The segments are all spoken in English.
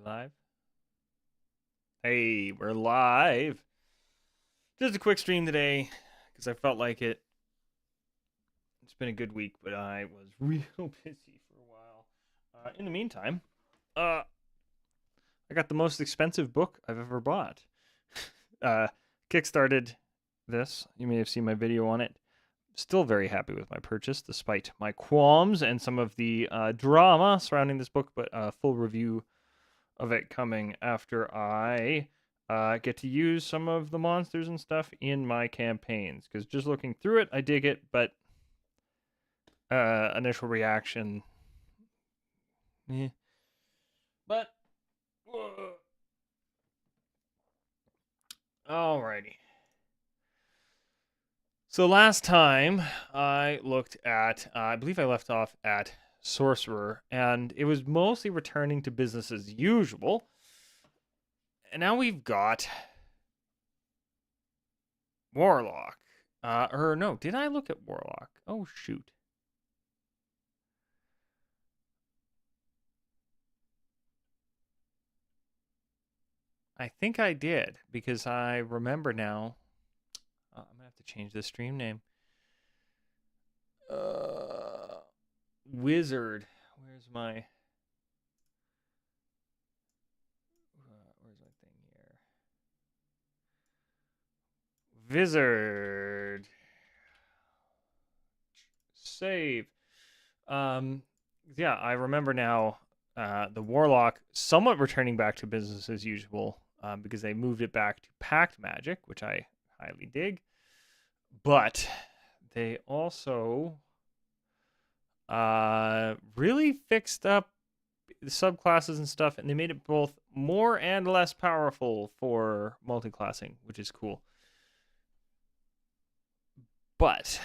We live? Hey, we're live. Just a quick stream today because I felt like it. It's been a good week, but I was real busy for a while. In the meantime, uh, I got the most expensive book I've ever bought. uh, Kickstarted this. You may have seen my video on it. Still very happy with my purchase, despite my qualms and some of the drama surrounding this book. But a full review of it coming after I get to use some of the monsters and stuff in my campaigns. Because just looking through it, I dig it, but initial reaction, eh. But alrighty. So last time I looked at, I believe I left off at Sorcerer, and it was mostly returning to business as usual. And now we've got Warlock. Or no, did I look at Warlock? Oh, shoot. I think I did, because I remember now. I'm going to have to change the stream name. Wizard. Where's my... where's my thing here? Wizard. Save. Yeah, I remember now the Warlock somewhat returning back to business as usual because they moved it back to Pact Magic, which I highly dig. But they also really fixed up the subclasses and stuff, and they made it both more and less powerful for multiclassing, which is cool. But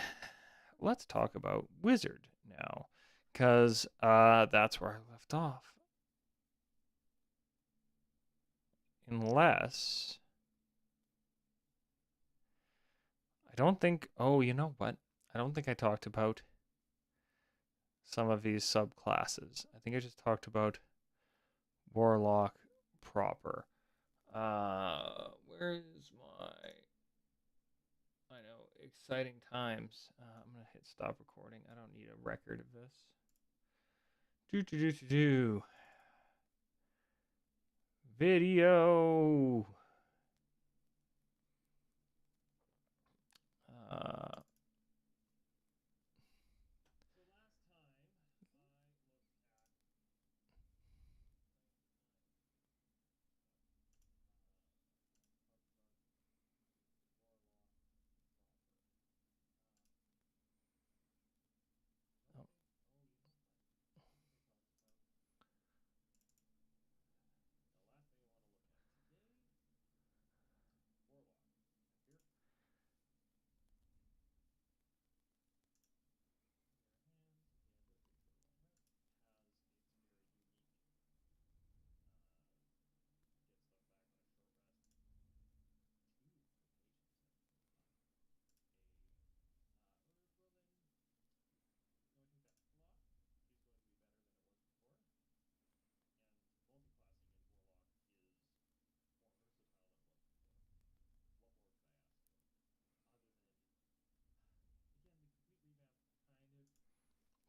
let's talk about Wizard now, because that's where I left off. Unless... I don't think... Oh, you know what? I don't think I talked about some of these subclasses. I think I just talked about Warlock proper. Where is my... I know, exciting times. I'm going to hit stop recording. I don't need a record of this. Video.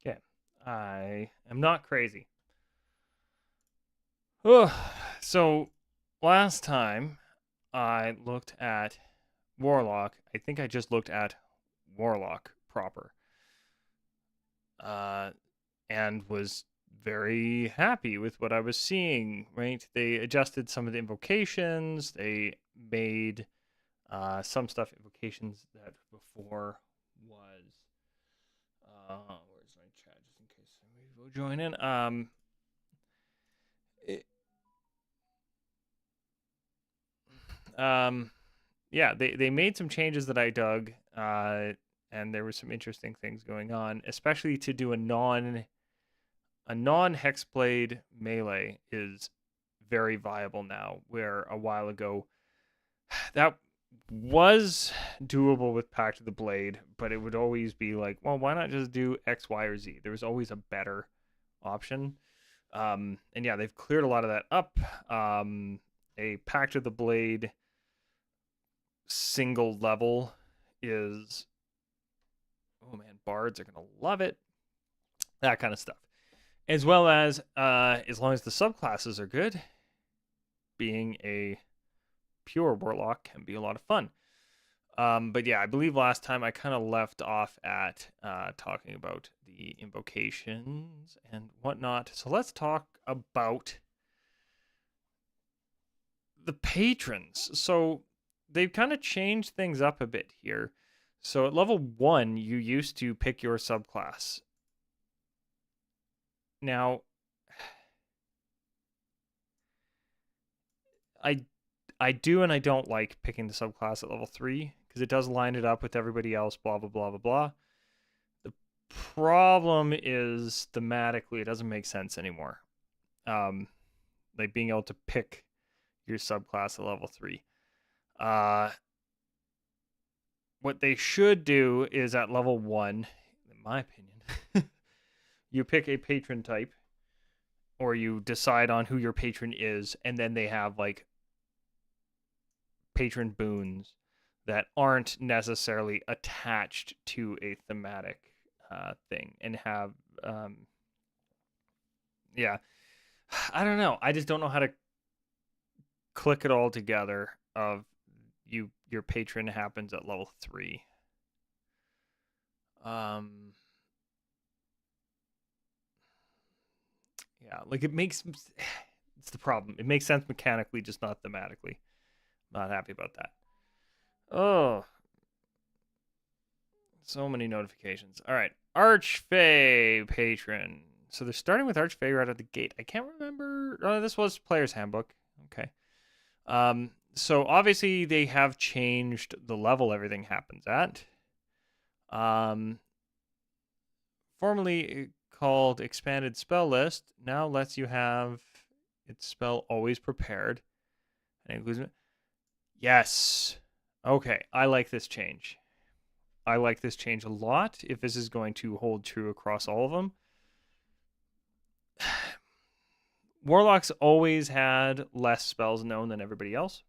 Okay. I am not crazy. So last time I looked at Warlock, I think I just looked at Warlock proper. And was very happy with what I was seeing, right? They adjusted some of the invocations. They made some stuff invocations that before was where's my chat just in case somebody will join in. It, yeah, they made some changes that I dug, and there were some interesting things going on, especially to do a non hexblade melee is very viable now, where a while ago that was doable with Pact of the Blade, but it would always be like, well, why not just do X, Y, or Z? There was always a better option. And yeah, they've cleared a lot of that up. A Pact of the Blade single level is, oh man, bards are gonna love it. That kind of stuff, as well as long as the subclasses are good, being a pure warlock can be a lot of fun. But yeah, I believe last time I kind of left off at talking about the invocations and whatnot. So let's talk about the patrons. So they've kind of changed things up a bit here. So at level 1, you used to pick your subclass. Now, I I do and I don't like picking the subclass at level 3 because it does line it up with everybody else, blah blah blah blah blah. The problem is thematically it doesn't make sense anymore. Um like being able to pick your subclass at level 3. Uh what they should do is at level 1, in my opinion, you pick a patron type or you decide on who your patron is, and then they have like patron boons that aren't necessarily attached to a thematic thing and have yeah, I don't know, I just don't know how to click it all together of your patron happens at level 3. um yeah, like it makes it's the problem, it makes sense mechanically, just not thematically. Not happy about that. Oh, so many notifications. All right. Archfey patron. So they're starting with Archfey right out the gate. I can't remember. Oh, this was Player's Handbook. Okay. So obviously they have changed the level everything happens at. Um, Formerly called Expanded Spell List, now lets you have its spell always prepared. And includes. Yes. Okay. I like this change. I like this change a lot if this is going to hold true across all of them. Warlocks always had less spells known than everybody else.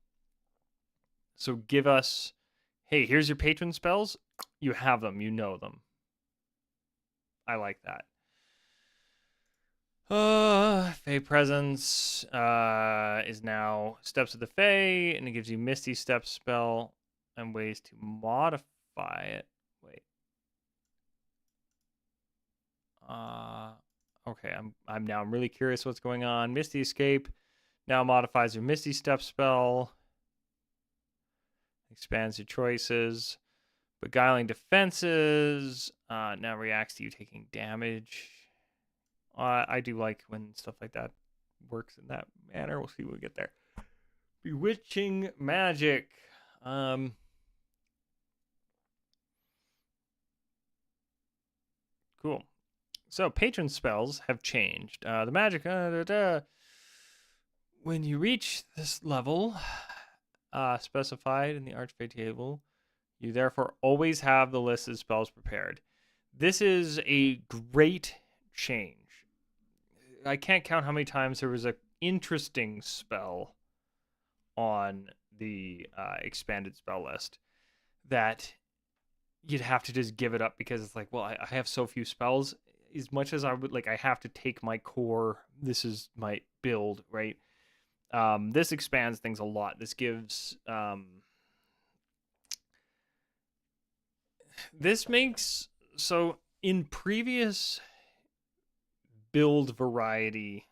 So give us, hey, here's your patron spells. You have them, you know them. I like that. Fey Presence is now Steps of the Fey, and it gives you Misty Step spell and ways to modify it. Wait. Okay, I'm really curious what's going on. Misty Escape now modifies your Misty Step spell. Expands your choices. Beguiling Defenses now reacts to you taking damage. I do like when stuff like that works in that manner. We'll see when we get there. Bewitching Magic. Cool. So patron spells have changed. The magic. When you reach this level specified in the Archfey table, you therefore always have the list of spells prepared. This is a great change. I can't count how many times there was an interesting spell on the expanded spell list that you'd have to just give it up because it's like, well, I have so few spells. As much as I would like, I have to take my core. This is my build, right? This expands things a lot. This gives this makes so in previous build variety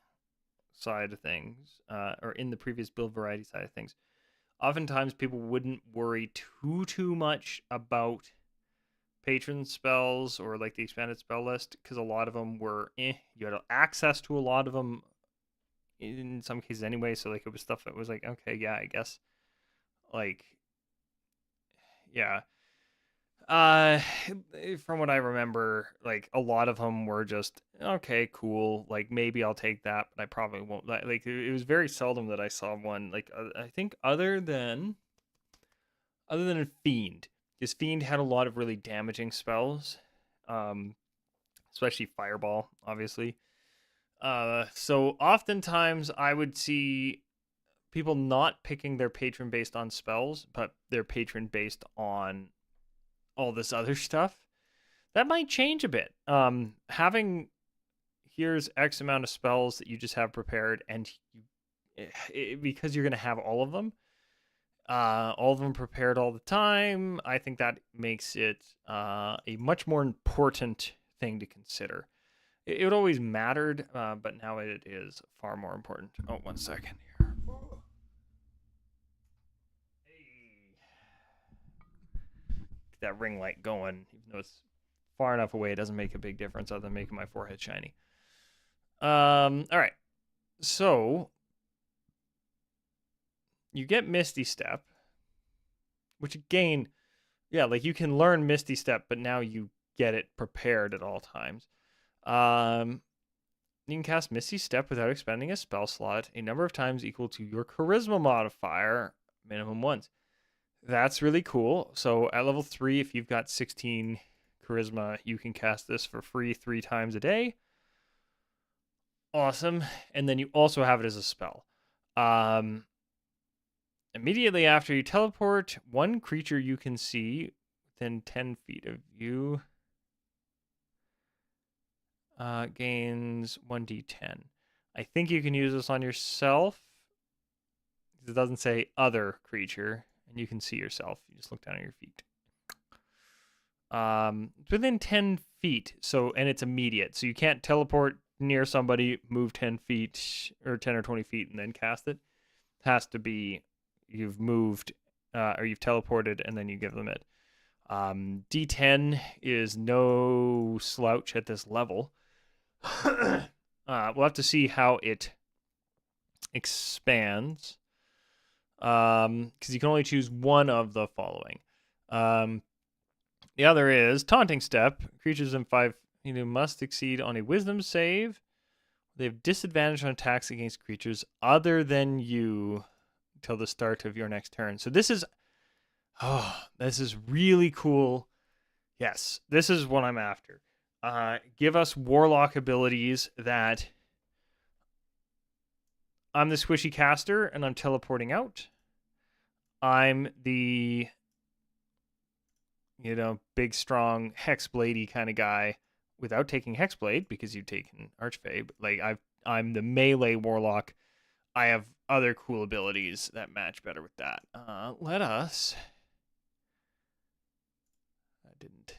side of things, or in the previous build variety side of things, oftentimes people wouldn't worry too much about patron spells or like the expanded spell list because a lot of them were you had access to a lot of them in some cases anyway, so like it was stuff that was like, okay, yeah, I guess, like, yeah. uh from what I remember, like a lot of them were just okay, cool, like maybe I'll take that, but I probably won't. Like it was very seldom that I saw one like I think other than a Fiend. His Fiend had a lot of really damaging spells, especially Fireball, obviously. So oftentimes I would see people not picking their patron based on spells, but their patron based on all this other stuff. That might change a bit. Having here's X amount of spells that you just have prepared, and because you're going to have all of them prepared all the time, I think that makes it a much more important thing to consider. It always mattered, but now it is far more important. Oh, 1 second here. Hey. Get that ring light going, even though it's far enough away, it doesn't make a big difference other than making my forehead shiny. All right. So you get Misty Step, which again, yeah, like you can learn Misty Step, but now you get it prepared at all times. You can cast Misty Step without expending a spell slot a number of times equal to your Charisma modifier, minimum once. That's really cool. So at level 3, if you've got 16 Charisma, you can cast this for free 3 times a day. Awesome. And then you also have it as a spell. Immediately after you teleport, one creature you can see within 10 feet of you gains 1d10. I think you can use this on yourself. It doesn't say other creature, and you can see yourself. You just look down at your feet. It's within 10 feet, and it's immediate. So you can't teleport near somebody, move 10 feet, or 10 or 20 feet, and then cast it. It has to be you've moved, or you've teleported, and then you give them it. D10 is no slouch at this level. We'll have to see how it expands, because you can only choose one of the following. The other is Taunting Step. Creatures in 5 must succeed on a Wisdom save. They have disadvantage on attacks against creatures other than you until the start of your next turn. So this is really cool. Yes, this is what I'm after. Give us Warlock abilities that I'm the squishy caster and I'm teleporting out. I'm the big, strong, Hexblade-y kind of guy without taking Hexblade because you've taken Archfey. But like I'm the melee warlock. I have other cool abilities that match better with that. Let us. I didn't.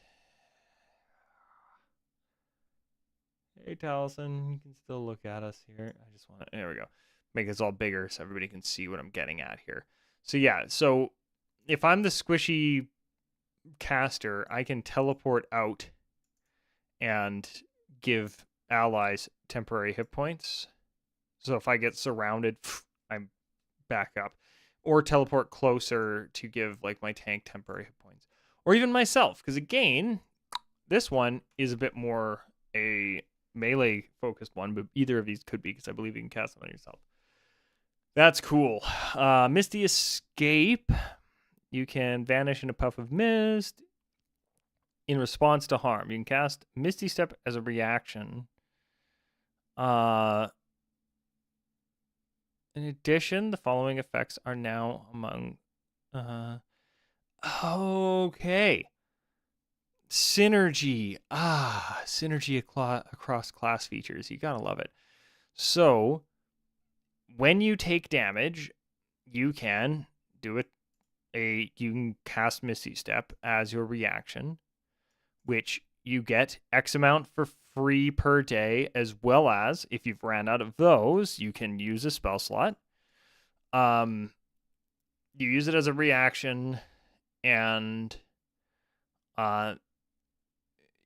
Hey, Taliesin, you can still look at us here. I just want to. There we go. Make this all bigger so everybody can see what I'm getting at here. So yeah. So if I'm the squishy caster, I can teleport out and give allies temporary hit points. So if I get surrounded, I'm back up. Or teleport closer to give like my tank temporary hit points. Or even myself, because again, this one is a bit more a melee focused one, but either of these could be because I believe you can cast them on yourself. That's cool. Misty Escape. You can vanish in a puff of mist in response to harm. You can cast Misty Step as a reaction. In addition, the following effects are now among. Okay. Synergy. Synergy across class features. You gotta love it. So, when you take damage, you can do it. You can cast Misty Step as your reaction, which you get X amount for free per day, as well as if you've ran out of those, you can use a spell slot. You use it as a reaction, and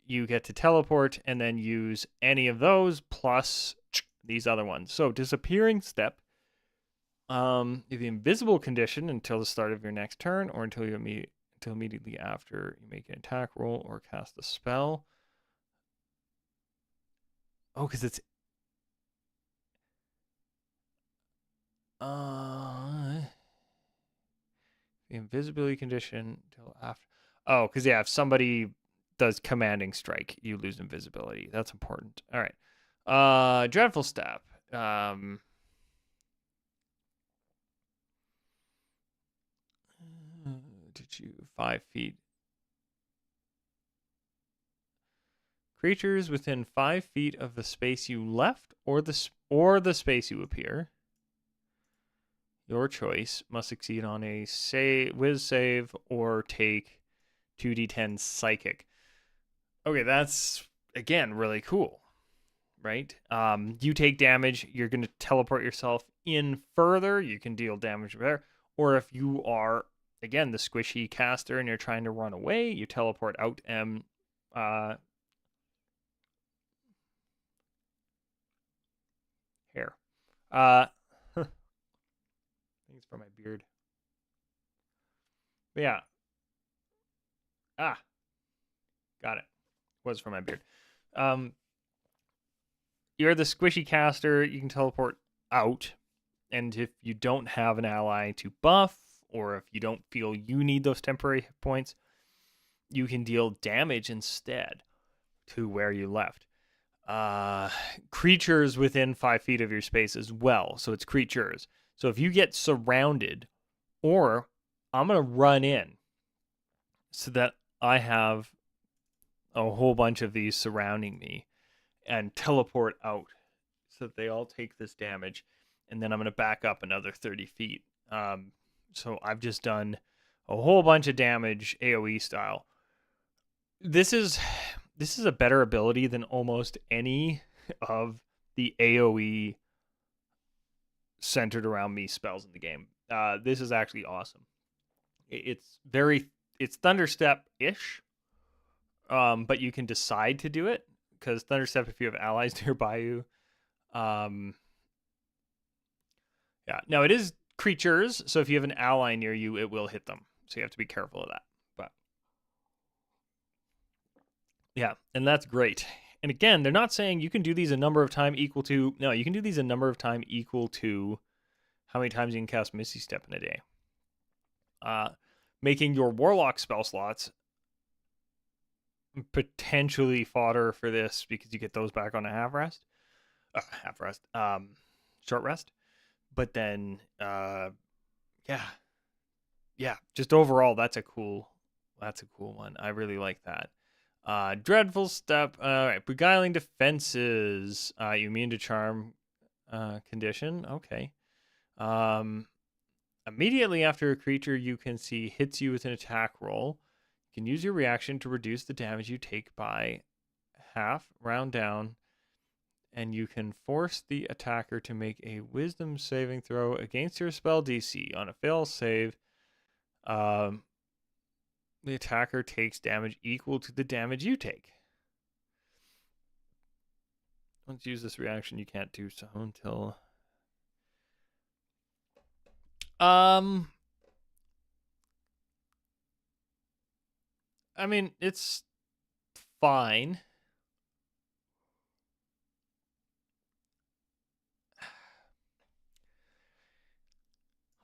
you get to teleport and then use any of those plus these other ones. So Disappearing Step, the invisible condition until the start of your next turn, or until immediately after you make an attack roll or cast a spell. Oh, because it's the invisibility condition until after. Oh, because yeah, if somebody does commanding strike, you lose invisibility. That's important. All right. Dreadful Step. Did you 5 feet? Creatures within 5 feet of the space you left, or the space you appear. Your choice must succeed on a whiz save or take 2d10 psychic. Okay, that's again really cool, right? You take damage, you're going to teleport yourself in further. You can deal damage there, or if you are again the squishy caster and you're trying to run away, you teleport out and hair. I think it's for my beard. But yeah. Got it. Was for my beard. You're the squishy caster. You can teleport out, and if you don't have an ally to buff, or if you don't feel you need those temporary hit points, you can deal damage instead to where you left. Creatures within 5 feet of your space as well. So it's creatures. So if you get surrounded, or I'm going to run in so that I have a whole bunch of these surrounding me and teleport out so that they all take this damage. And then I'm going to back up another 30 feet. So I've just done a whole bunch of damage AoE style. This is a better ability than almost any of the AoE centered around me spells in the game. This is actually awesome. It's Thunderstep-ish, but you can decide to do it because Thunderstep, if you have allies nearby you, yeah. Now it is creatures, so if you have an ally near you, it will hit them. So you have to be careful of that. But yeah, and that's great. And again, they're not saying you can do these a number of time equal to. No, you can do these a number of time equal to how many times you can cast Misty Step in a day. Making your Warlock spell slots potentially fodder for this because you get those back on a short rest. But then, yeah, just overall, that's a cool one. I really like that. Dreadful Step. All right, Beguiling Defenses. You immune to charm condition. Okay. Immediately after a creature you can see hits you with an attack roll, you can use your reaction to reduce the damage you take by half, round down, and you can force the attacker to make a wisdom saving throw against your spell DC. On a fail save, the attacker takes damage equal to the damage you take. Once you use this reaction, you can't do so until... I mean, it's fine.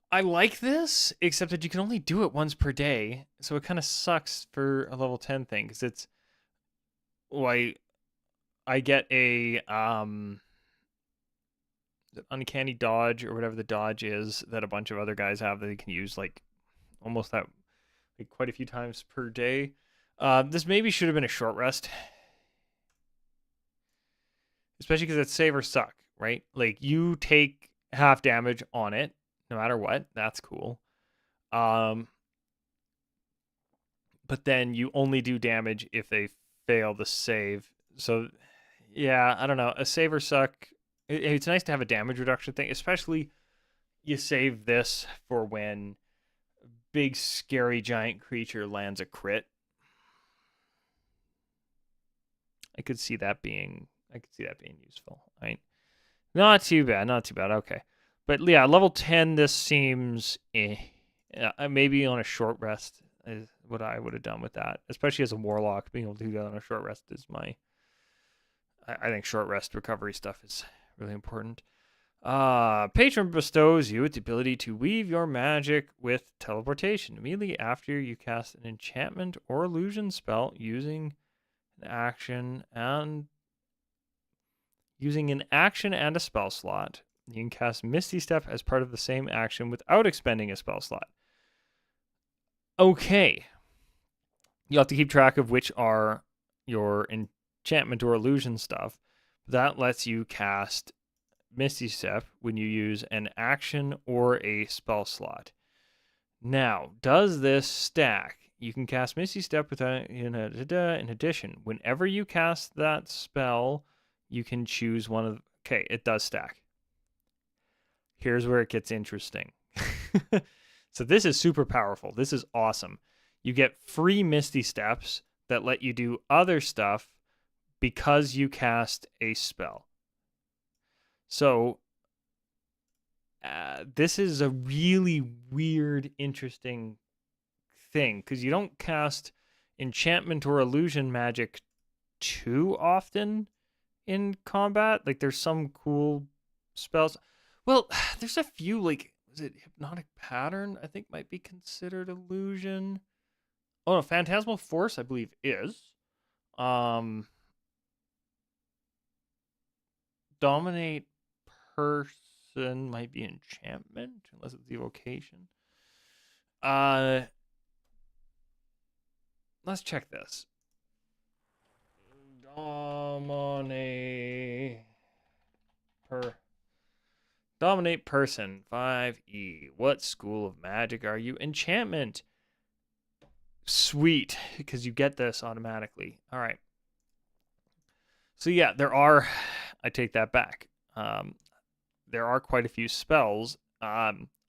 I like this, except that you can only do it once per day, so it kind of sucks for a level 10 thing, because it's... Well, I get a uncanny dodge, or whatever the dodge is, that a bunch of other guys have that they can use, like, almost that, like, quite a few times per day. This maybe should have been a short rest. Especially because it's save or suck, right? Like, you take half damage on it, no matter what. That's cool. But then you only do damage if they fail the save. So, yeah, I don't know. A save or suck. It's nice to have a damage reduction thing, especially you save this for when big, scary, giant creature lands a crit. I could see that being useful, right? Not too bad. Okay. But yeah, level 10, this seems maybe on a short rest is what I would have done with that. Especially as a warlock, being able to do that on a short rest is I think short rest recovery stuff is really important. Patron bestows you with the ability to weave your magic with teleportation immediately after you cast an enchantment or illusion spell using an action, and Using an action and a spell slot, you can cast Misty Step as part of the same action without expending a spell slot. Okay. You have to keep track of which are your enchantment or illusion stuff. That lets you cast Misty Step when you use an action or a spell slot. Now, does this stack? You can cast Misty Step in addition. Whenever you cast that spell, you can choose one of... Okay, it does stack. Here's where it gets interesting. So this is super powerful. This is awesome. You get free Misty Steps that let you do other stuff because you cast a spell. So this is a really weird, interesting thing because you don't cast enchantment or illusion magic too often in combat. Like there's some cool spells. Well, there's a few, like, is it Hypnotic Pattern? I think might be considered illusion. Oh no, Phantasmal Force, I believe, is. Dominate Person might be enchantment, unless it's evocation. Let's check this. Dominate Person, 5E. What school of magic are you? Enchantment. Sweet, because you get this automatically. All right. So yeah, I take that back. There are quite a few spells.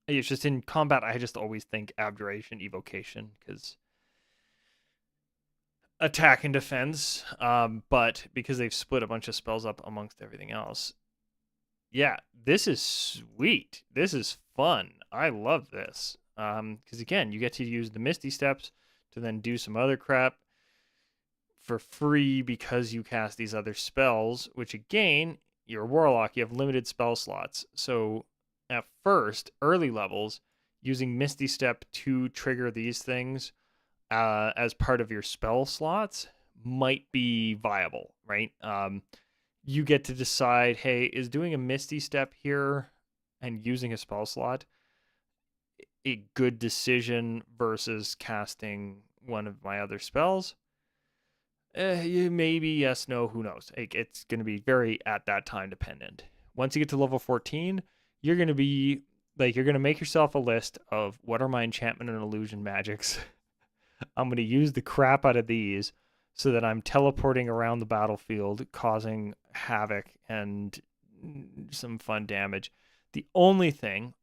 It's just in combat, I just always think Abjuration, Evocation, because attack and defense. But because they've split a bunch of spells up amongst everything else, yeah, this is sweet. This is fun. I love this. Because again, you get to use the Misty Steps to then do some other crap for free because you cast these other spells, which again, you're a warlock, you have limited spell slots. So at first, early levels, using Misty Step to trigger these things as part of your spell slots might be viable, right? You get to decide, hey, is doing a Misty Step here and using a spell slot a good decision versus casting one of my other spells? Maybe, yes, no, who knows? It's going to be very at that time dependent. Once you get to level 14, you're going to be like, you're going to make yourself a list of what are my enchantment and illusion magics. I'm going to use the crap out of these so that I'm teleporting around the battlefield, causing havoc and some fun damage. The only thing,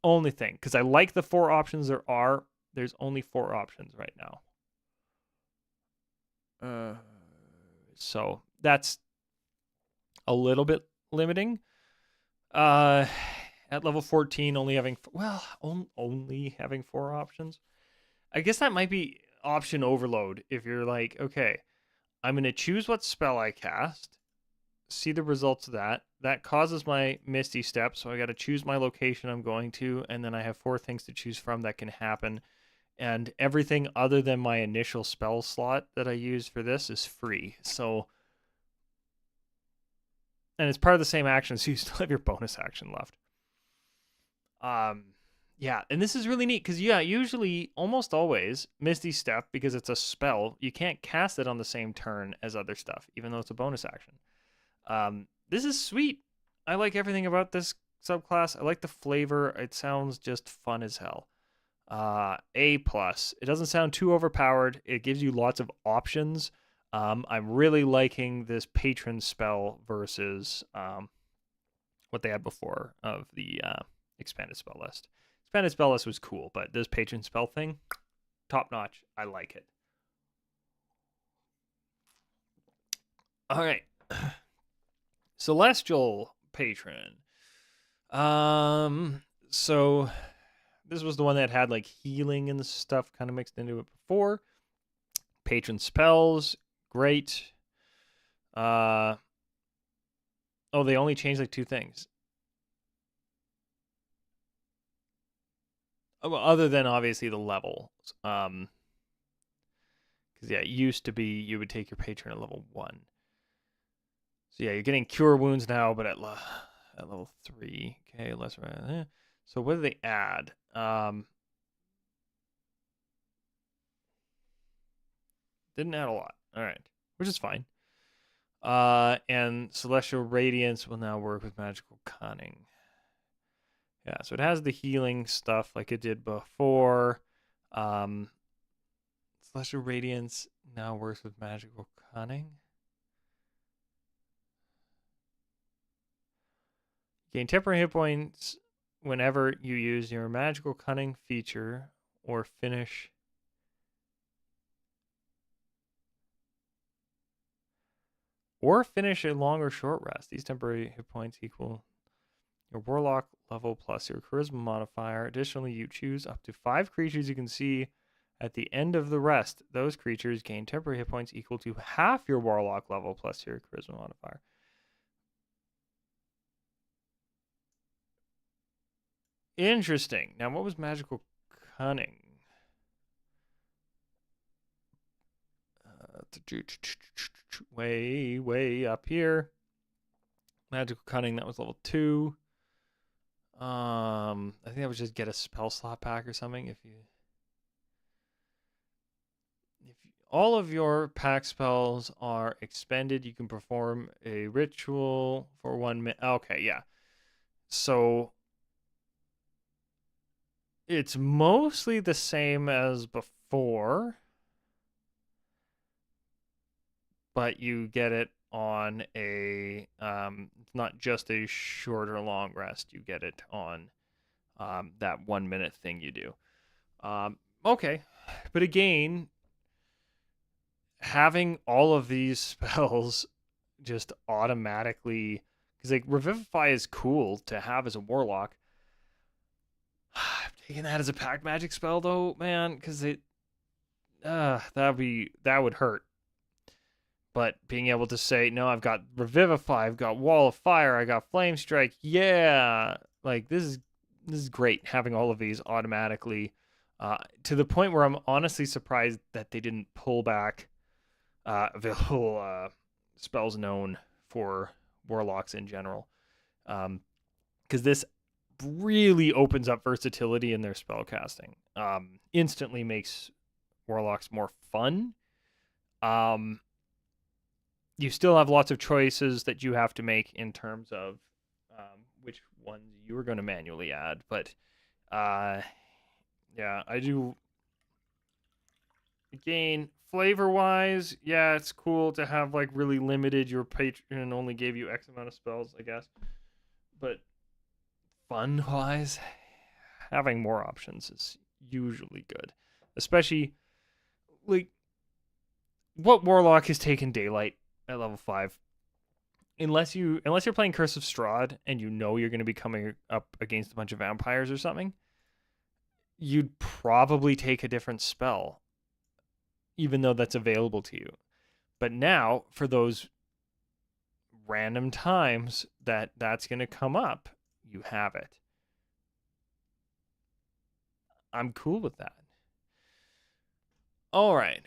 because I like the 4 options there's only 4 options right now. So that's a little bit limiting. At level 14, only having 4 options. I guess that might be option overload if you're like, okay, I'm going to choose what spell I cast, see the results of that. That causes my Misty Step, so I got to choose my location I'm going to, and then I have 4 things to choose from that can happen. And everything other than my initial spell slot that I use for this is free. So, and it's part of the same action, so you still have your bonus action left. Yeah, and this is really neat because, yeah, usually, almost always, Misty Step, because it's a spell, you can't cast it on the same turn as other stuff, even though it's a bonus action. This is sweet. I like everything about this subclass. I like the flavor. It sounds just fun as hell. A+. It doesn't sound too overpowered. It gives you lots of options. I'm really liking this patron spell versus what they had before of the expanded spell list. Expanded spell list was cool, but this patron spell thing, top notch. I like it. All right. Celestial Patron. So this was the one that had like healing and stuff kind of mixed into it before. Patron spells, great. Oh, they only changed like 2 things. Well, other than obviously the level. Because yeah, it used to be you would take your patron at level 1. So yeah, you're getting cure wounds now, but at level 3. Okay, less. So what do they add? Didn't add a lot. All right, which is fine. And Celestial Radiance will now work with Magical Cunning. Yeah, so it has the healing stuff like it did before. Um, Celestial Radiance now works with Magical Cunning. Gain temporary hit points whenever you use your Magical Cunning feature or finish. Or finish a long or short rest. These temporary hit points equal your Warlock level plus your Charisma modifier. Additionally, you choose up to 5 creatures you can see at the end of the rest. Those creatures gain temporary hit points equal to half your Warlock level plus your Charisma modifier. Interesting. Now, what was Magical Cunning? Way up here. Magical Cunning, that was level 2. I think that was just get a spell slot pack or something. If all of your pack spells are expended, you can perform a ritual for 1 minute. Okay, yeah. So it's mostly the same as before, but you get it on a not just a short or long rest. You get it on that 1 minute thing you do. Okay, but again, having all of these spells just automatically, because like Revivify is cool to have as a warlock. Taking that as a pack magic spell though, man, because that would hurt. But being able to say, no, I've got Revivify, I've got Wall of Fire, I got Flame Strike, yeah, like this is great having all of these automatically. To the point where I'm honestly surprised that they didn't pull back available spells known for warlocks in general, because this really opens up versatility in their spell casting. Instantly makes warlocks more fun. You still have lots of choices that you have to make in terms of which ones you are going to manually add, but yeah, I do. Again, flavor wise, yeah, it's cool to have like really limited. Your patron only gave you X amount of spells, I guess. But fun wise, having more options is usually good. Especially like what Warlock has taken Daylight at level 5. Unless you're playing Curse of Strahd and you know you're going to be coming up against a bunch of vampires or something, you'd probably take a different spell, even though that's available to you. But now, for those random times that's going to come up, you have it. I'm cool with that. All right.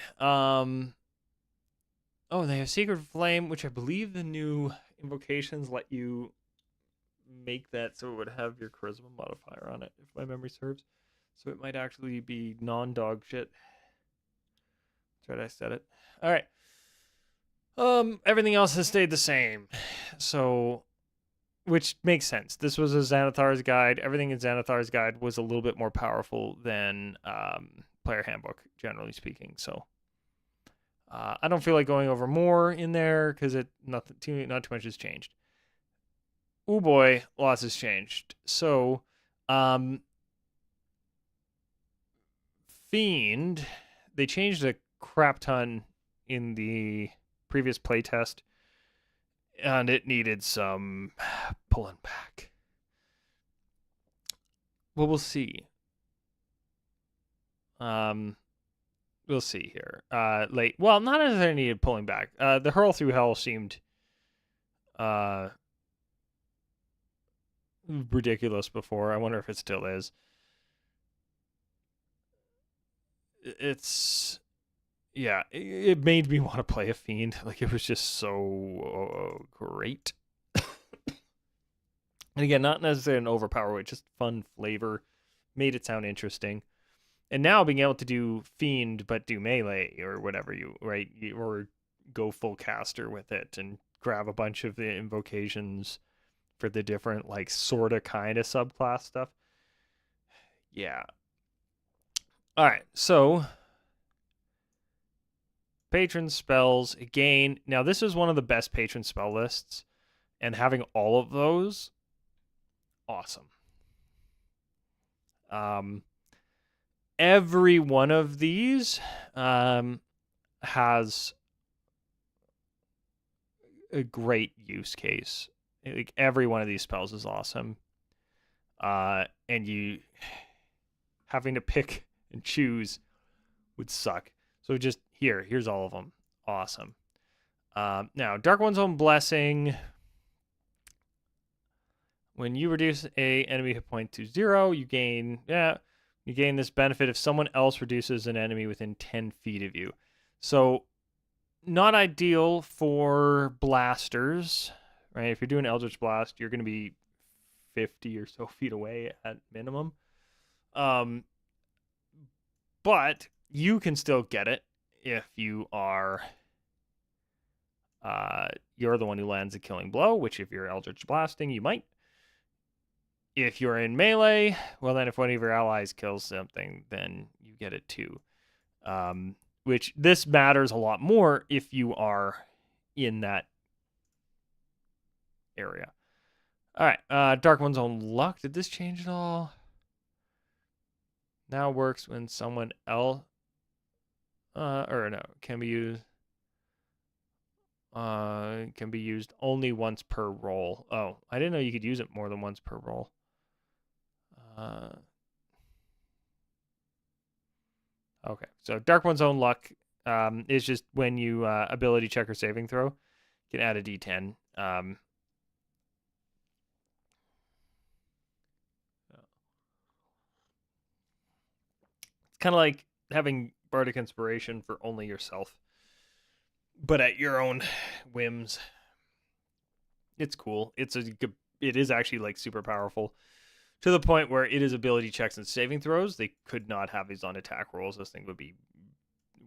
Oh, they have Secret Flame, which I believe the new invocations let you make that so it would have your charisma modifier on it, if my memory serves. So it might actually be non-dog shit. That's right, I said it. All right. Everything else has stayed the same. So, which makes sense. This was a Xanathar's guide. Everything in Xanathar's guide was a little bit more powerful than Player Handbook, generally speaking. So, I don't feel like going over more in there because not too much has changed. Oh boy, lots has changed. So, Fiend, they changed a crap ton in the previous playtest, and it needed some pulling back. Well, we'll see. We'll see here. Well, not necessarily needed pulling back. The hurl through hell seemed ridiculous before. I wonder if it still is. It's yeah, it made me want to play a fiend. Like, it was just so great. And again, not necessarily an overpower, just fun flavor. Made it sound interesting. And now being able to do fiend but do melee or whatever or go full caster with it and grab a bunch of the invocations for the different like sorta kind of subclass stuff. Yeah. All right. So patron spells again. Now this is one of the best patron spell lists, and having all of those, awesome. Every one of these has a great use case. Like, every one of these spells is awesome. And you having to pick and choose would suck. So just here's all of them. Awesome. Now, Dark One's Own Blessing. When you reduce a enemy hit point to 0, you gain this benefit if someone else reduces an enemy within 10 feet of you. So, not ideal for blasters, right? If you're doing Eldritch Blast, you're going to be 50 or so feet away at minimum. But you can still get it if you are you're the one who lands a killing blow, which if you're Eldritch Blasting, you might. If you're in melee, well, then if one of your allies kills something, then you get it too. Which this matters a lot more if you are in that area. All right, Dark One's Own Luck. Did this change at all? Now works when someone else, or no, can be used only once per roll. Oh, I didn't know you could use it more than once per roll. Okay, so Dark One's Own Luck is just when you ability check or saving throw, you can add a D10. It's kind of like having Bardic Inspiration for only yourself, but at your own whims. It's cool. It is actually like super powerful, to the point where it is ability checks and saving throws. They could not have these on attack rolls. This thing would be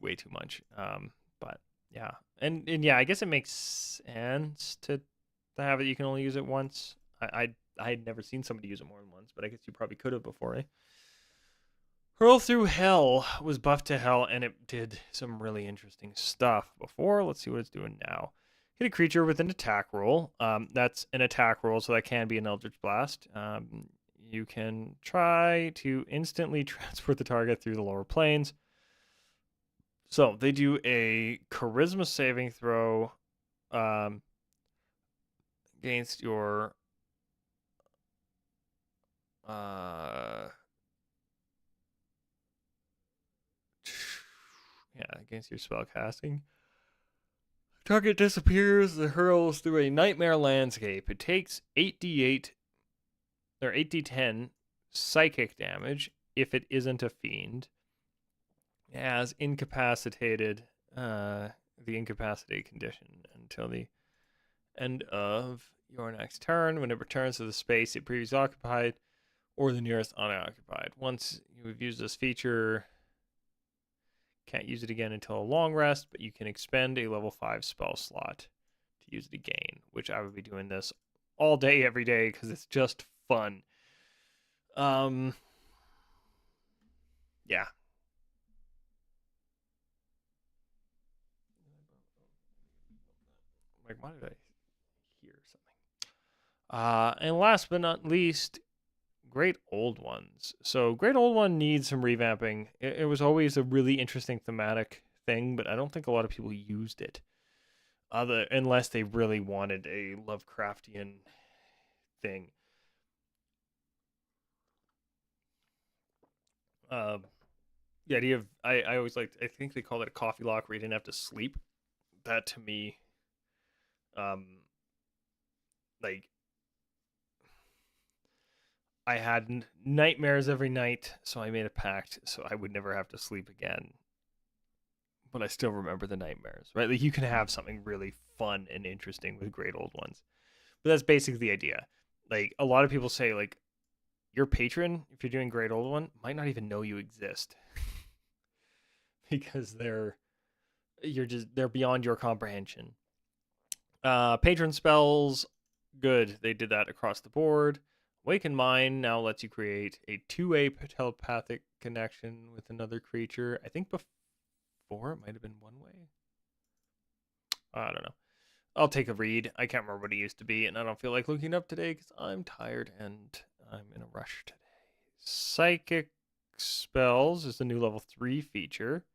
way too much. But yeah, and yeah, I guess it makes sense to have it. You can only use it once. I had never seen somebody use it more than once, but I guess you probably could have before. Hurl Through Hell was buffed to hell, and it did some really interesting stuff before. Let's see what it's doing now. Hit a creature with an attack roll. That's an attack roll, so that can be an Eldritch Blast. You can try to instantly transport the target through the lower planes. So they do a charisma saving throw against your against your spell casting. Target disappears, it hurls through a nightmare landscape. It takes 8d8 or 8d10 psychic damage if it isn't a fiend. As incapacitated, the incapacitate condition until the end of your next turn. When it returns to the space it previously occupied or the nearest unoccupied. Once you've used this feature, can't use it again until a long rest, but you can expend a level 5 spell slot to use it again, which I would be doing this all day, every day, because it's just fun. Yeah. Like, why did I hear something? And last but not least, Great Old Ones. So Great Old One needs some revamping. It was always a really interesting thematic thing, but I don't think a lot of people used it, unless they really wanted a Lovecraftian thing. The idea of I always liked. I think they called it a coffee lock where you didn't have to sleep. That to me, like I had nightmares every night, so I made a pact so I would never have to sleep again. but I still remember the nightmares, right? Like you can have something really fun and interesting with Great Old Ones. But that's basically the idea. Like a lot of people say like your patron, if you're doing Great Old One, might not even know you exist because they're beyond your comprehension. Patron spells, good. They did that across the board. Awaken Mind now lets you create a two-way telepathic connection with another creature. I think before it might have been one way. I don't know. I'll take a read. I can't remember what it used to be, and I don't feel like looking up today because I'm tired and I'm in a rush today. Psychic spells is the new level 3 feature.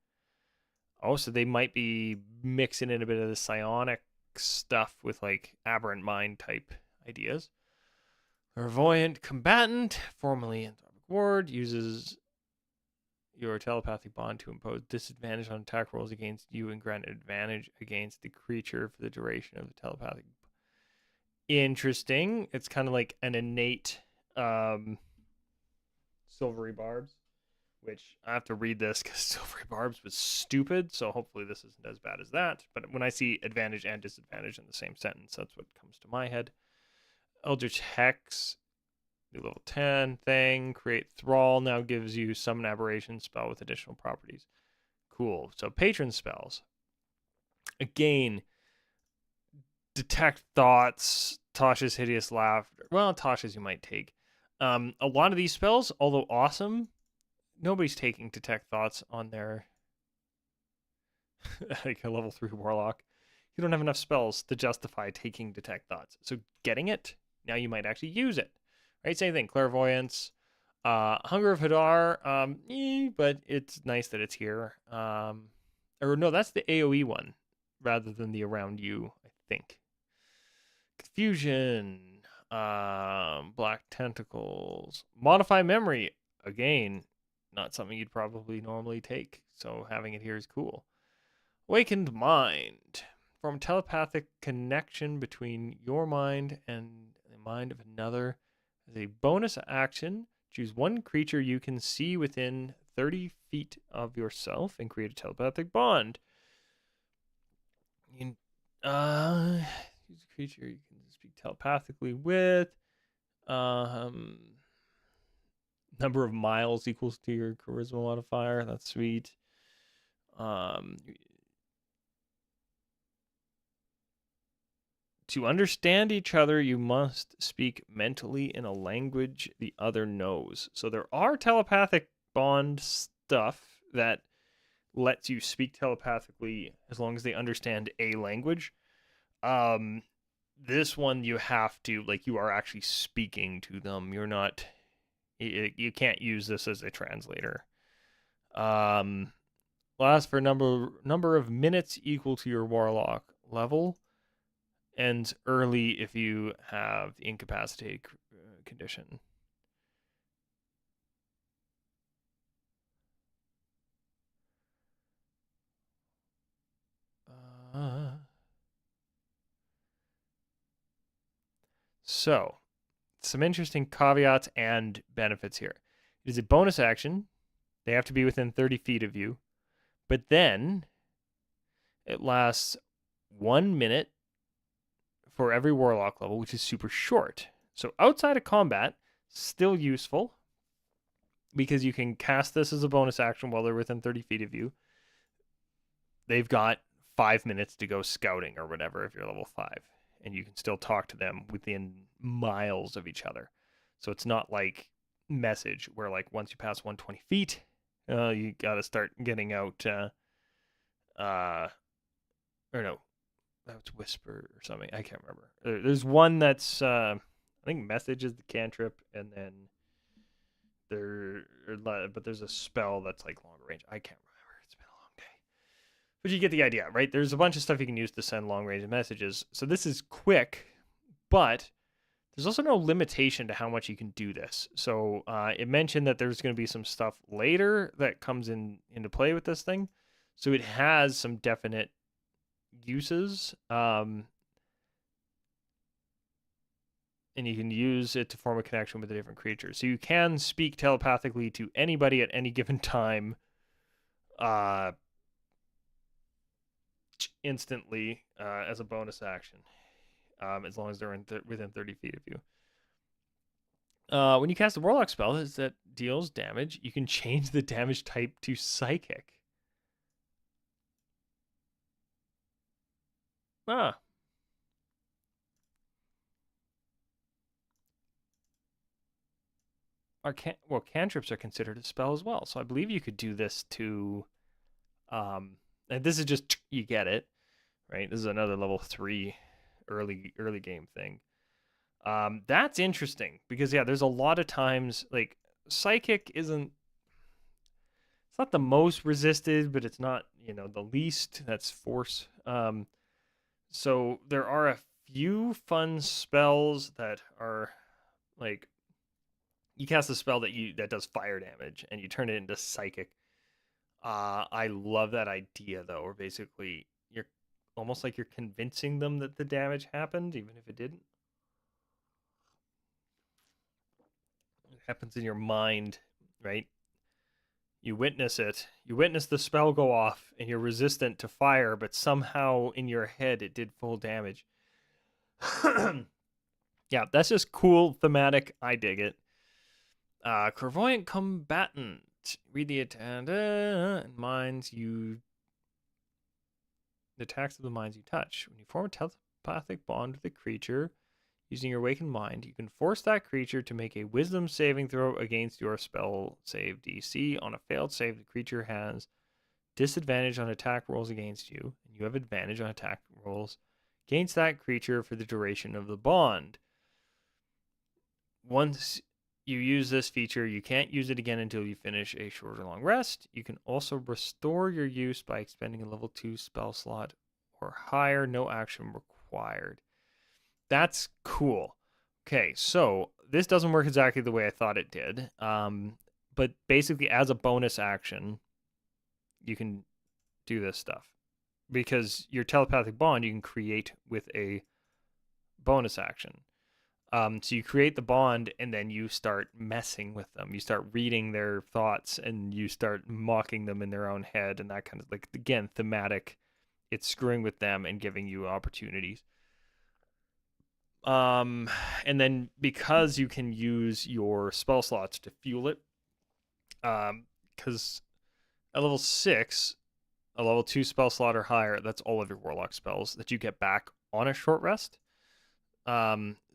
Oh, so they might be mixing in a bit of the psionic stuff with like aberrant mind type ideas. Clairvoyant Combatant, formerly Anthropic Ward, uses your telepathic bond to impose disadvantage on attack rolls against you and grant advantage against the creature for the duration of the telepathic. Interesting. It's kind of like an innate Silvery Barbs, which I have to read this because Silvery Barbs was stupid, so hopefully this isn't as bad as that. But when I see advantage and disadvantage in the same sentence, that's what comes to my head. Eldritch Hex, new level 10 thing. Create Thrall now gives you Summon Aberration spell with additional properties. Cool. So patron spells. Again, Detect Thoughts, Tasha's Hideous Laughter. Well, Tasha's you might take. A lot of these spells, although awesome, nobody's taking Detect Thoughts on their like a level 3 Warlock. You don't have enough spells to justify taking Detect Thoughts. So getting it, now you might actually use it. Right? Same thing. Clairvoyance. Hunger of Hadar. But it's nice that it's here. Or no, that's the AoE one rather than the around you, I think. Confusion. Black Tentacles. Modify Memory. Again, not something you'd probably normally take. So having it here is cool. Awakened Mind. Form telepathic connection between your mind and the mind of another. As a bonus action, choose one creature you can see within 30 feet of yourself and create a telepathic bond. You can, use a creature you can speak telepathically with. Number of miles equals to your charisma modifier. That's sweet. To understand each other, you must speak mentally in a language the other knows. So there are telepathic bond stuff that lets you speak telepathically as long as they understand a language. This one you have to, like, you are actually speaking to them. You're not, you can't use this as a translator. Lasts for number of minutes equal to your warlock level. Ends early if you have the incapacitated condition. So, some interesting caveats and benefits here. It is a bonus action. They have to be within 30 feet of you. But then it lasts 1 minute for every warlock level, which is super short. So outside of combat, still useful because you can cast this as a bonus action while they're within 30 feet of you. They've got 5 minutes to go scouting or whatever if you're level 5, and you can still talk to them within miles of each other. So it's not like message where like once you pass 120 feet, you got to start getting out or no, that's whisper or something. I can't remember. There's one that's I think message is the cantrip, and then there's a spell that's like longer range. I can't remember. It's been a long day. But you get the idea, right? There's a bunch of stuff you can use to send long range messages. So this is quick, but there's also no limitation to how much you can do this. So it mentioned that there's going to be some stuff later that comes into play with this thing. So it has some definite uses. And you can use it to form a connection with a different creature. So you can speak telepathically to anybody at any given time. instantly as a bonus action, as long as they're within 30 feet of you. When you cast a Warlock spell that deals damage, you can change the damage type to Psychic. Ah. Cantrips are considered a spell as well. So I believe you could do this to, and this is just, you get it, right? This is another level 3 early game thing. That's interesting because, yeah, there's a lot of times, like, Psychic isn't, it's not the most resisted, but it's not, the least. That's force. So there are a few fun spells that are like, you cast a spell that does fire damage and you turn it into Psychic. I love that idea though, where basically you're almost like you're convincing them that the damage happened, even if it didn't. It happens in your mind, right? You witness it. You witness the spell go off, and you're resistant to fire, but somehow in your head it did full damage. Yeah, that's just cool, thematic. I dig it. Clairvoyant Combatant. Read the minds you. The attacks of the minds you touch. When you form a telepathic bond with a creature using your awakened mind, you can force that creature to make a wisdom saving throw against your spell save DC. On a failed save, the creature has disadvantage on attack rolls against you, and you have advantage on attack rolls against that creature for the duration of the bond. Once you use this feature, you can't use it again until you finish a short or long rest. You can also restore your use by expending a level 2 spell slot or higher. No action required. That's cool. Okay, so this doesn't work exactly the way I thought it did. But basically, as a bonus action, you can do this stuff. Because your telepathic bond you can create with a bonus action. So you create the bond and then you start messing with them. You start reading their thoughts and you start mocking them in their own head and that kind of, like, again, thematic. It's screwing with them and giving you opportunities. And then because you can use your spell slots to fuel it, because at level 6, a level 2 spell slot or higher, that's all of your Warlock spells that you get back on a short rest.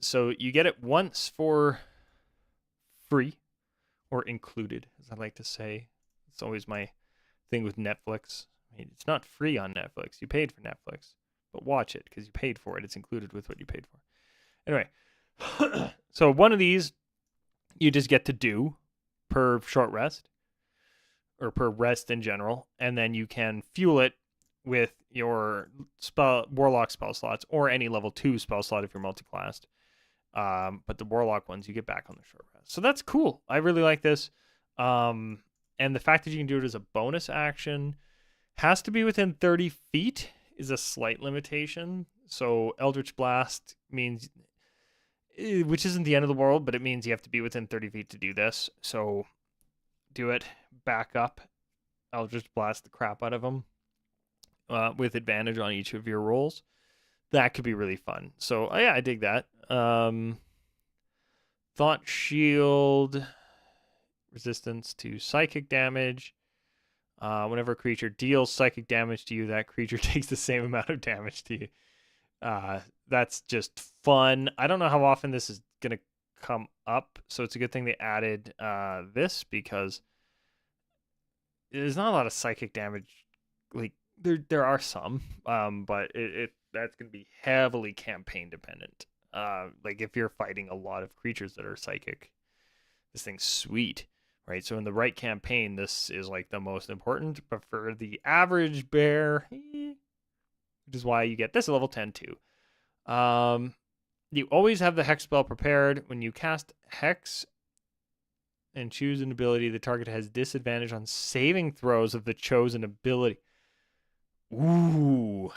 So you get it once for free, or included, as I like to say. It's always my thing with Netflix. I mean, it's not free on Netflix. You paid for Netflix, but watch it because you paid for it. It's included with what you paid for. Anyway, so one of these you just get to do per short rest, or per rest in general, and then you can fuel it with your Warlock spell slots or any level 2 spell slot if you're multi-classed. But the Warlock ones you get back on the short rest. So that's cool. I really like this. And the fact that you can do it as a bonus action, has to be within 30 feet is a slight limitation. So Eldritch Blast means, which isn't the end of the world, but it means you have to be within 30 feet to do this. So do it, back up, Eldritch Blast the crap out of them with advantage on each of your rolls. That could be really fun. So yeah, I dig that. Thought Shield, resistance to psychic damage. Whenever a creature deals psychic damage to you, that creature takes the same amount of damage to you. That's just fun. I don't know how often this is going to come up, so it's a good thing they added this, because there's not a lot of psychic damage. Like, there are some, but that's going to be heavily campaign dependent. Like, if you're fighting a lot of creatures that are psychic, this thing's sweet, right? So in the right campaign, this is like the most important. But for the average bear, which is why you get this at level 10 too. You always have the Hex spell prepared. When you cast Hex and choose an ability, the target has disadvantage on saving throws of the chosen ability. Ooh.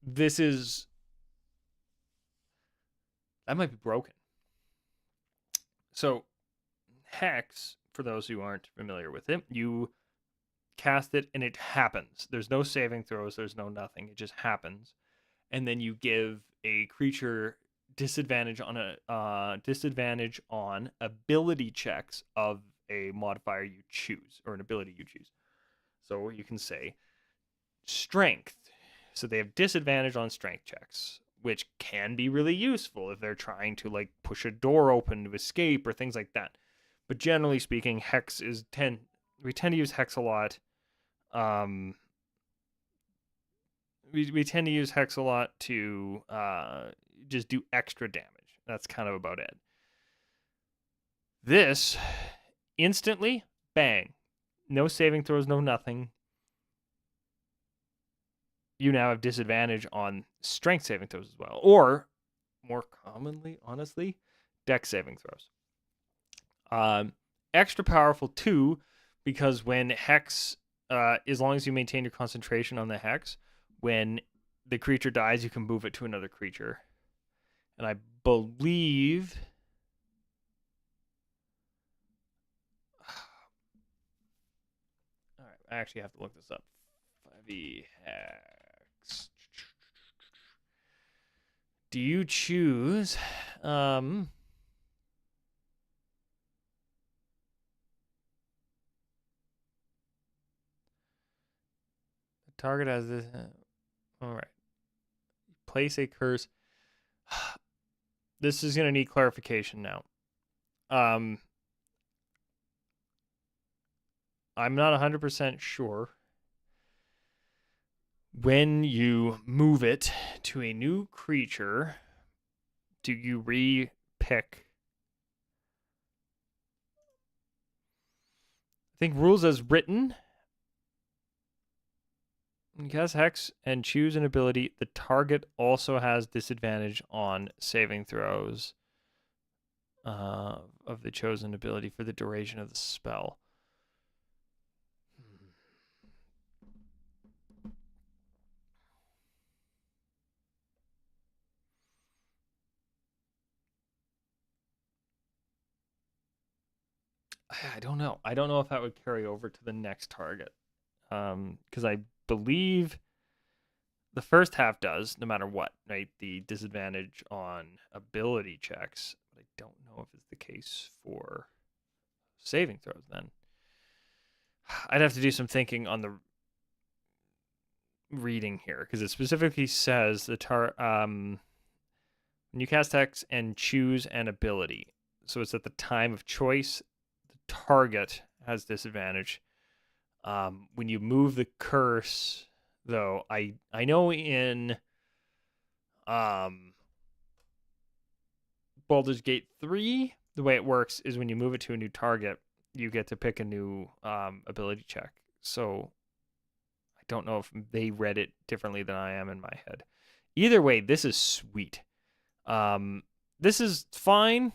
This is... that might be broken. So, Hex, for those who aren't familiar with it, you cast it and it happens. There's no saving throws, there's no nothing. It just happens. And then you give a creature disadvantage on ability checks of a modifier you choose or an ability you choose. So you can say strength. So they have disadvantage on strength checks, which can be really useful if they're trying to like push a door open to escape or things like that. But generally speaking, hex is we tend to use hex a lot. We tend to use hex a lot to just do extra damage. That's kind of about it. This instantly, bang. No saving throws, no nothing. You now have disadvantage on strength saving throws as well. Or, more commonly, honestly, dex saving throws. Extra powerful too, because when hex, as long as you maintain your concentration on the hex, when the creature dies, you can move it to another creature. And I believe all right, I actually have to look this up. 5e hex. Do you choose the target has this all right. Place a curse. This is going to need clarification now. I'm not 100% sure. When you move it to a new creature, do you re-pick? I think rules as written. Cast hex and choose an ability. The target also has disadvantage on saving throws of the chosen ability for the duration of the spell. I don't know. I don't know if that would carry over to the next target. Because I believe the first half does, no matter what, right? The disadvantage on ability checks. But I don't know if it's the case for saving throws then. I'd have to do some thinking on the reading here because it specifically says when you cast hex and choose an ability. So it's at the time of choice, the target has disadvantage. When you move the curse, though, I know in Baldur's Gate 3, the way it works is when you move it to a new target, you get to pick a new ability check. So I don't know if they read it differently than I am in my head. Either way, this is sweet. This is fine.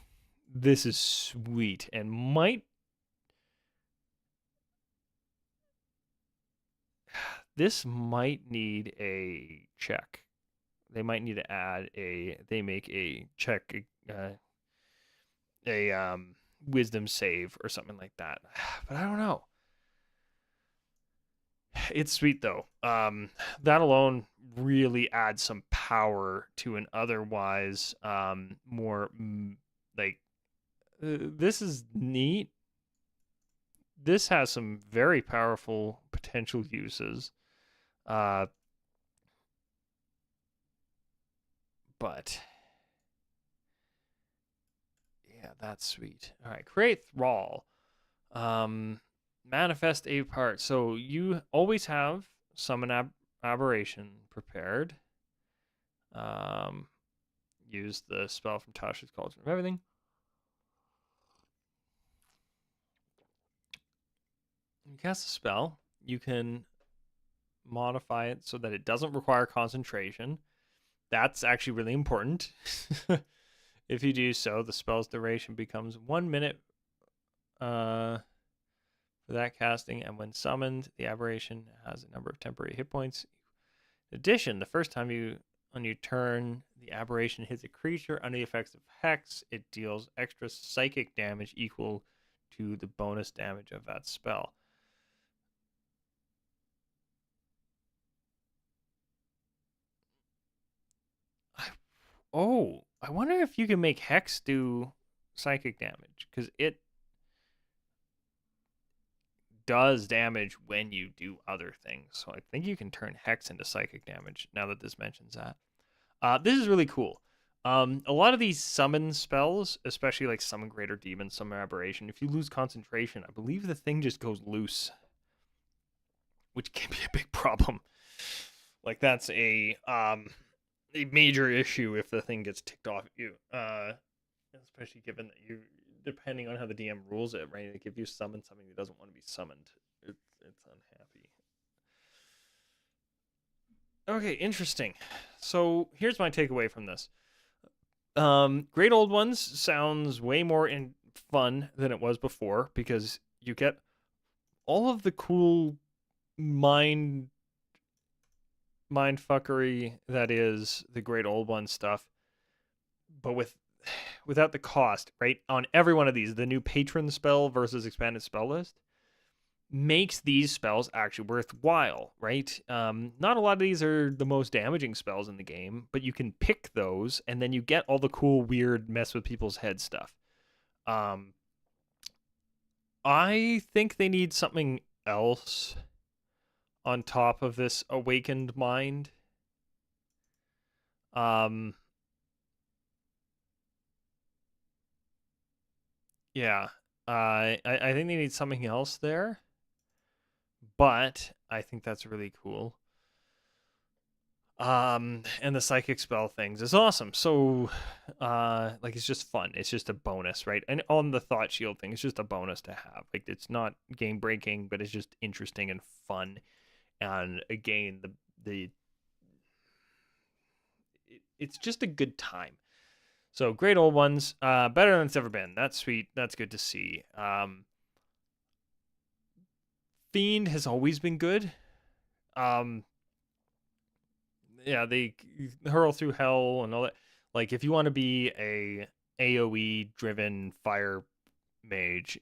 This is sweet and this might need a check. They might need to add they make a check, a wisdom save or something like that. But I don't know. It's sweet though. That alone really adds some power to an otherwise more like this is neat. This has some very powerful potential uses. But yeah, that's sweet. All right, create thrall. Manifest a part. So you always have summon aberration prepared. Use the spell from Tasha's Cauldron of Everything. You cast a spell. You can modify it so that it doesn't require concentration. That's actually really important. If you do so, the spell's duration becomes 1 minute for that casting, and when summoned, the aberration has a number of temporary hit points. In addition, the first time on your turn, the aberration hits a creature under the effects of Hex, it deals extra psychic damage equal to the bonus damage of that spell. Oh, I wonder if you can make Hex do psychic damage, because it does damage when you do other things. So I think you can turn Hex into psychic damage now that this mentions that. This is really cool. A lot of these summon spells, especially like Summon Greater Demon, Summon Aberration, if you lose concentration, I believe the thing just goes loose, which can be a big problem. Like that's a major issue if the thing gets ticked off at you. Especially given that you, depending on how the DM rules it, right? Like if you summon something that doesn't want to be summoned, it's unhappy. Okay, interesting. So here's my takeaway from this. Great Old Ones sounds way more fun than it was before because you get all of the cool mind fuckery that is the Great Old One stuff, but without the cost, right? On every one of these, the new patron spell versus expanded spell list makes these spells actually worthwhile, right? Not a lot of these are the most damaging spells in the game, but you can pick those, and then you get all the cool, weird, mess with people's head stuff. I think they need something else on top of this awakened mind. Yeah. I think they need something else there, but I think that's really cool. And the psychic spell things is awesome. So, like it's just fun. It's just a bonus, right? And on the thought shield thing, it's just a bonus to have. Like it's not game breaking, but it's just interesting and fun. And again, it's just a good time. So Great Old Ones, better than it's ever been. That's sweet. That's good to see. Fiend has always been good. Yeah, they hurl through hell and all that. Like if you want to be a AoE driven fire mage,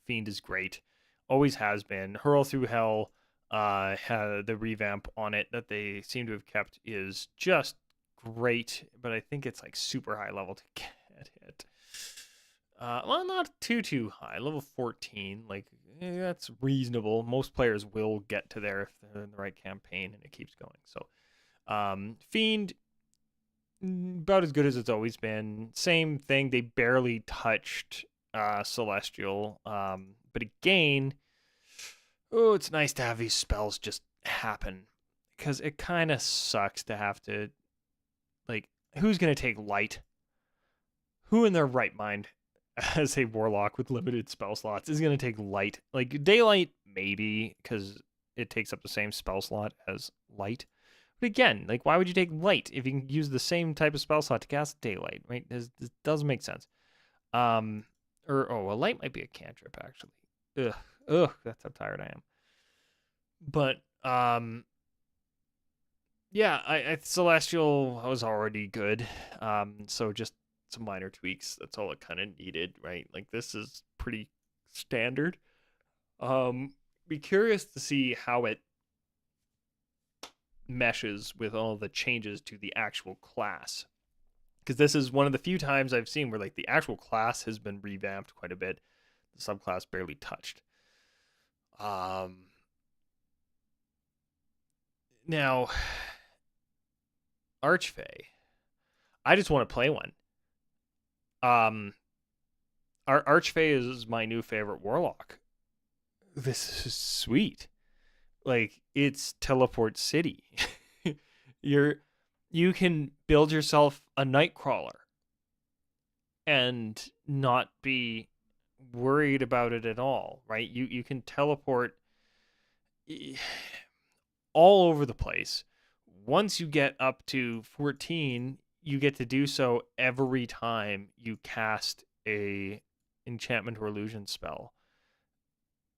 Fiend is great. Always has been. Hurl through hell, had the revamp on it that they seem to have kept is just great, but I think it's like super high level to get it. Well, not too high. Level 14, like that's reasonable. Most players will get to there if they're in the right campaign and it keeps going. So Fiend, about as good as it's always been. Same thing. They barely touched Celestial. But again, oh, it's nice to have these spells just happen because it kind of sucks to have to, like, who's gonna take light? Who in their right mind, as a warlock with limited spell slots, is gonna take light? Like daylight, maybe because it takes up the same spell slot as light. But again, like, why would you take light if you can use the same type of spell slot to cast daylight, right? This doesn't make sense. Well, light might be a cantrip actually. Ugh, that's how tired I am. But yeah, I Celestial was already good. So just some minor tweaks. That's all it kind of needed, right? Like this is pretty standard. Be curious to see how it meshes with all the changes to the actual class, because this is one of the few times I've seen where like the actual class has been revamped quite a bit, the subclass barely touched. Now Archfey, I just want to play one. Archfey is my new favorite warlock. This is sweet. Like it's teleport city. You can build yourself a nightcrawler and not be worried about it at all, right? You can teleport all over the place. Once you get up to 14, you get to do so every time you cast a enchantment or illusion spell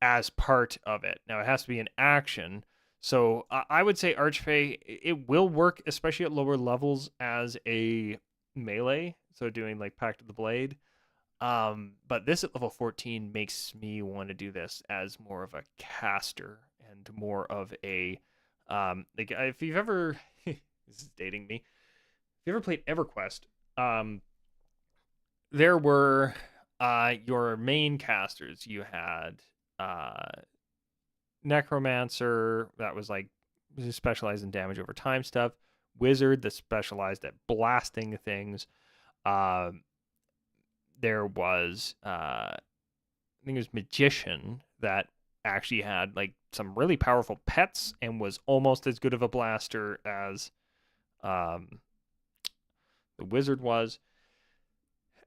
as part of it. Now it has to be an action. So I would say Archfey, it will work, especially at lower levels, as a melee. So doing like Pact of the Blade. But this at level 14 makes me want to do this as more of a caster and more of a like if you've ever this is dating me. you ever played EverQuest, um, there were your main casters. You had uh, Necromancer, that was like specialized in damage over time stuff. Wizard, that specialized at blasting things. Um, there was I think it was Magician that actually had like some really powerful pets and was almost as good of a blaster as um, the Wizard was.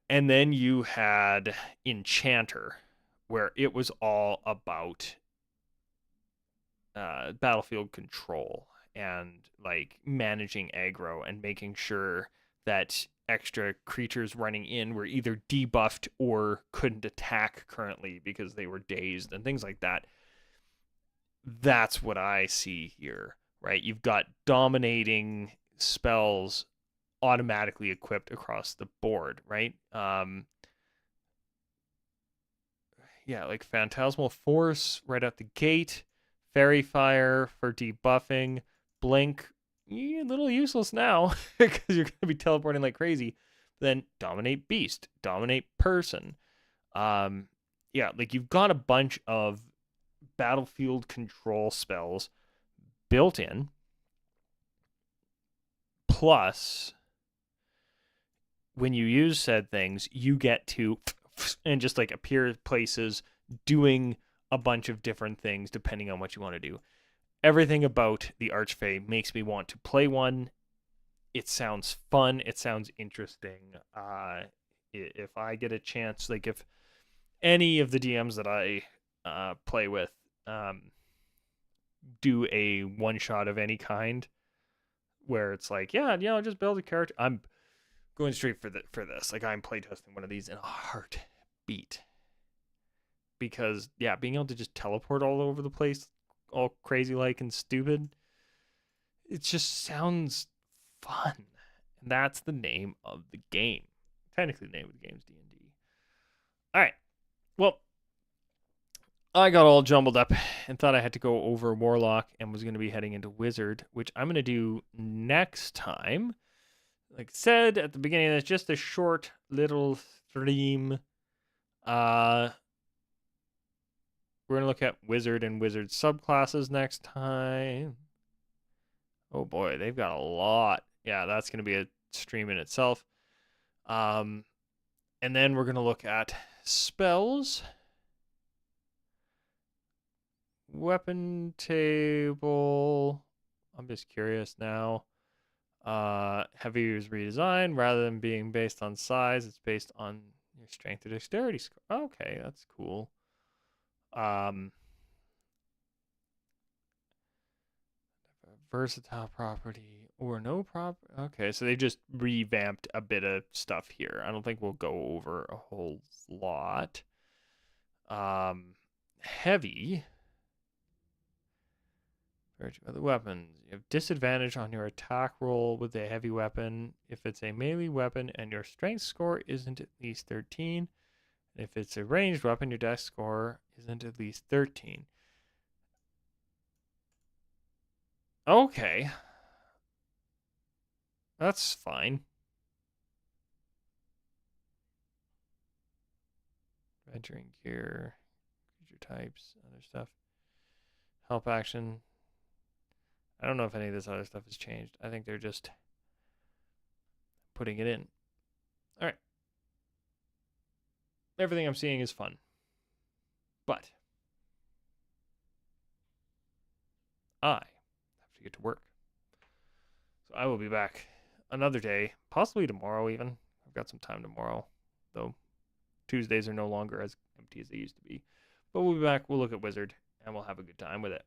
And then you had Enchanter, where it was all about battlefield control and like managing aggro and making sure that extra creatures running in were either debuffed or couldn't attack currently because they were dazed and things like that. That's what I see here, right? You've got dominating spells automatically equipped across the board, right? Yeah, like Phantasmal Force right out the gate, Fairy Fire for debuffing, Blink, a little useless now because you're going to be teleporting like crazy. Then Dominate Beast, Dominate Person. Um, yeah, like you've got a bunch of battlefield control spells built in, plus when you use said things, you get to and just like appear places doing a bunch of different things depending on what you want to do. Everything about the Archfey makes me want to play one. It sounds fun. It sounds interesting. If I get a chance, like if any of the DMs that I play with do a one shot of any kind, where it's like, yeah, just build a character. I'm going straight for this. Like I'm playtesting one of these in a heartbeat. Because yeah, being able to just teleport all over the place, all crazy like and stupid, it just sounds fun. And that's the name of the game. Technically, the name of the game is D&D. All right. Well, I got all jumbled up and thought I had to go over Warlock and was going to be heading into Wizard, which I'm going to do next time. Like I said at the beginning, it's just a short little stream. We're going to look at Wizard and Wizard subclasses next time. Oh boy, they've got a lot. Yeah, that's going to be a stream in itself. And then we're going to look at spells. Weapon table. I'm just curious now. Heavy is redesigned rather than being based on size. It's based on your strength or dexterity score. Okay, that's cool. Versatile property or no prop. Okay, so they just revamped a bit of stuff here. I don't think we'll go over a whole lot. Heavy. Other weapons. You have disadvantage on your attack roll with a heavy weapon if it's a melee weapon and your strength score isn't at least 13. If it's a ranged weapon, your dex score isn't at least 13. Okay. That's fine. Venturing gear, creature types, other stuff. Help action. I don't know if any of this other stuff has changed. I think they're just putting it in. All right. Everything I'm seeing is fun. But I have to get to work. So I will be back another day, possibly tomorrow even. I've got some time tomorrow, though Tuesdays are no longer as empty as they used to be. But we'll be back. We'll look at Wizard, and we'll have a good time with it.